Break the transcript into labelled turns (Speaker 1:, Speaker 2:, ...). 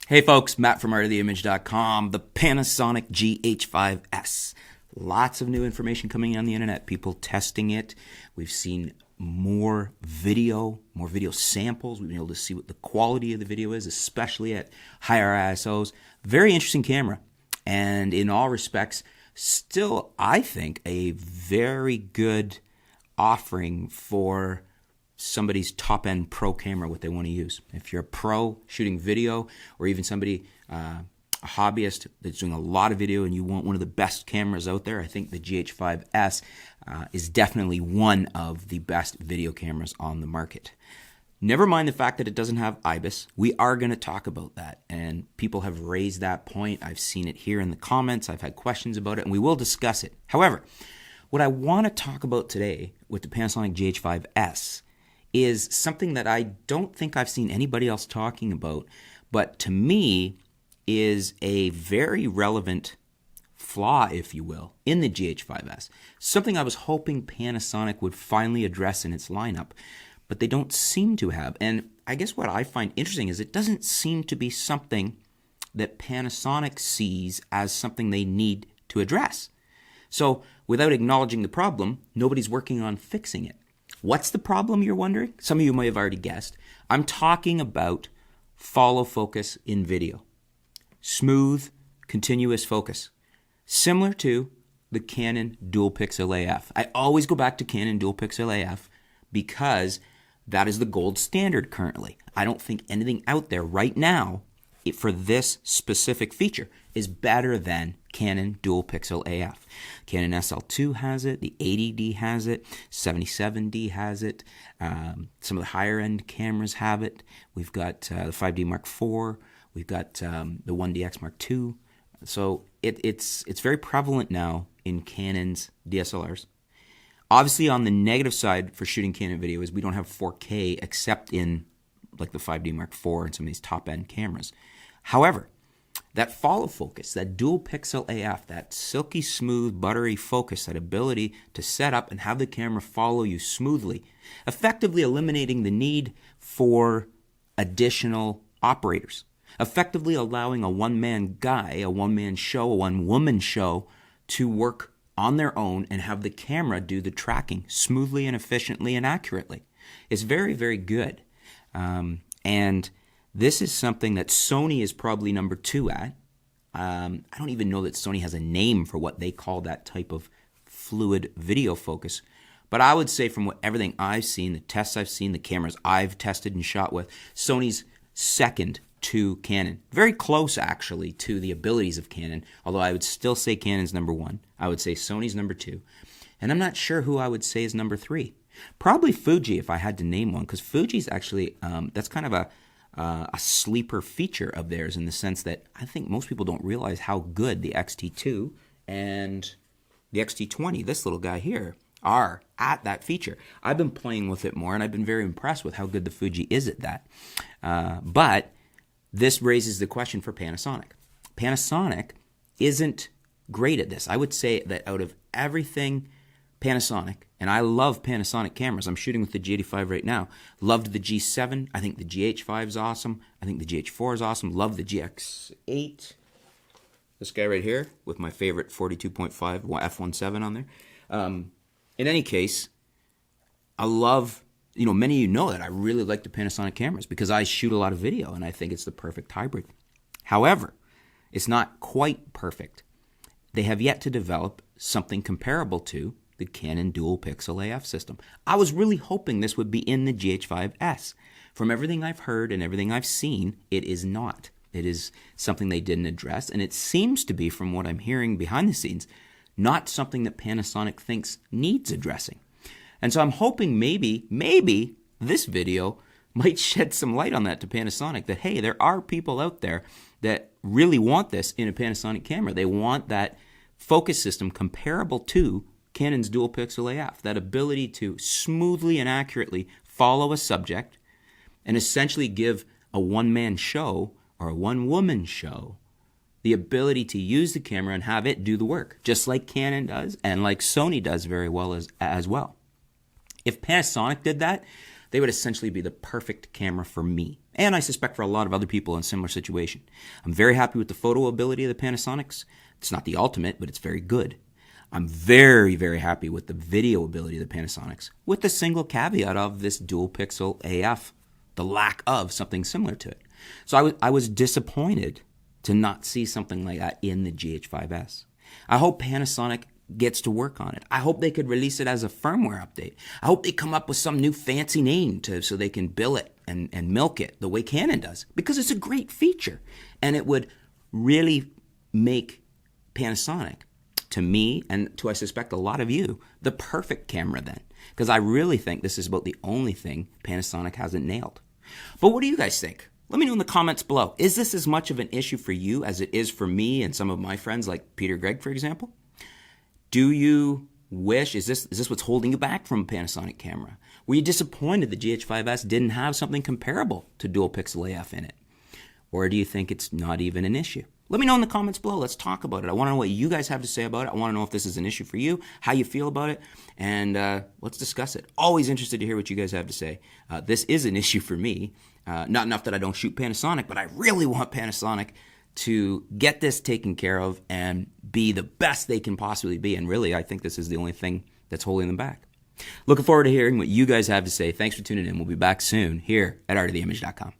Speaker 1: Hey folks, Matt from artoftheimage.com, the Panasonic GH5s. Lots of new information coming on the internet, people testing it. We've seen more video samples. We've been able to see what the quality of the video is, especially at higher ISOs. Very interesting camera. And in all respects, still, I think, a very good offering for somebody's top-end pro camera, what they want to use. If you're a pro shooting video, or even somebody, a hobbyist that's doing a lot of video and you want one of the best cameras out there, I think the GH5s is definitely one of the best video cameras on the market. Never mind the fact that it doesn't have IBIS. We are going to talk about that, and people have raised that point. I've seen it here in the comments. I've had questions about it, and we will discuss it. However, what I want to talk about today with the Panasonic GH5s is something that I don't think I've seen anybody else talking about, but to me is a very relevant flaw, if you will, in the GH5s. Something I was hoping Panasonic would finally address in its lineup, but they don't seem to have. And I guess what I find interesting is it doesn't seem to be something that Panasonic sees as something they need to address. So without acknowledging the problem, nobody's working on fixing it. What's the problem, you're wondering? Some of you may have already guessed. I'm talking about follow focus in video. Smooth, continuous focus. Similar to the Canon dual pixel AF. I always go back to Canon dual pixel AF because that is the gold standard currently. I don't think anything out there right now for this specific feature is better than Canon dual pixel AF. Canon SL2 has it, the 80D has it, 77D has it, some of the higher end cameras have it. We've got the 5D Mark IV, we've got the 1DX Mark II. So it's very prevalent now in Canon's DSLRs. Obviously on the negative side for shooting Canon video is we don't have 4K except in like the 5D Mark IV and some of these top end cameras. However, that follow focus, that dual pixel AF, that silky smooth, buttery focus, that ability to set up and have the camera follow you smoothly, effectively eliminating the need for additional operators, effectively allowing a one-man guy, a one-man show, a one-woman show to work on their own and have the camera do the tracking smoothly and efficiently and accurately. It's very, very good. And this is something that Sony is probably number 2 at. I don't even know that Sony has a name for what they call that type of fluid video focus. But I would say from everything I've seen, the tests I've seen, the cameras I've tested and shot with, Sony's second to Canon. Very close, actually, to the abilities of Canon, although I would still say Canon's number 1. I would say Sony's number 2. And I'm not sure who I would say is number 3. Probably Fuji if I had to name one, because Fuji's actually, that's kind of a sleeper feature of theirs in the sense that I think most people don't realize how good the X-T2 and the X-T20, this little guy here, are at that feature. I've been playing with it more, and I've been very impressed with how good the Fuji is at that. But this raises the question for Panasonic. Panasonic isn't great at this. I would say that out of everything Panasonic, and I love Panasonic cameras. I'm shooting with the G85 right now. Loved the G7. I think the GH5 is awesome. I think the GH4 is awesome. Love the GX8. This guy right here with my favorite 42.5 f1.7 on there. In any case, I love, many of you know that I really like the Panasonic cameras because I shoot a lot of video and I think it's the perfect hybrid. However, it's not quite perfect. They have yet to develop something comparable to the Canon dual pixel AF system. I was really hoping this would be in the GH5s. From everything I've heard and everything I've seen, it is not. It is something they didn't address, and it seems to be, from what I'm hearing behind the scenes, not something that Panasonic thinks needs addressing. And so I'm hoping maybe this video might shed some light on that to Panasonic, that hey, there are people out there that really want this in a Panasonic camera. They want that focus system comparable to Canon's dual pixel AF, that ability to smoothly and accurately follow a subject and essentially give a one-man show or a one-woman show the ability to use the camera and have it do the work, just like Canon does and like Sony does very well as well. If Panasonic did that, They would essentially be the perfect camera for me, and I suspect for a lot of other people in a similar situation. I'm very happy with the photo ability of the Panasonics. It's not the ultimate, but it's very good. I'm very, very happy with the video ability of the Panasonics, with the single caveat of this dual pixel AF, the lack of something similar to it. So I was disappointed to not see something like that in the GH5s. I hope Panasonic gets to work on it. I hope they could release it as a firmware update. I hope they come up with some new fancy name so they can bill it and milk it the way Canon does, because it's a great feature. And it would really make Panasonic, to me, and to I suspect a lot of you, the perfect camera then. Because I really think this is about the only thing Panasonic hasn't nailed. But what do you guys think? Let me know in the comments below. Is this as much of an issue for you as it is for me and some of my friends like Peter Gregg, for example? Do you wish, is this what's holding you back from a Panasonic camera? Were you disappointed the GH5s didn't have something comparable to dual pixel AF in it? Or do you think it's not even an issue? Let me know in the comments below. Let's talk about it. I want to know what you guys have to say about it. I want to know if this is an issue for you, how you feel about it, and let's discuss it. Always interested to hear what you guys have to say. This is an issue for me. Not enough that I don't shoot Panasonic, but I really want Panasonic to get this taken care of and be the best they can possibly be. And really, I think this is the only thing that's holding them back. Looking forward to hearing what you guys have to say. Thanks for tuning in. We'll be back soon here at artoftheimage.com.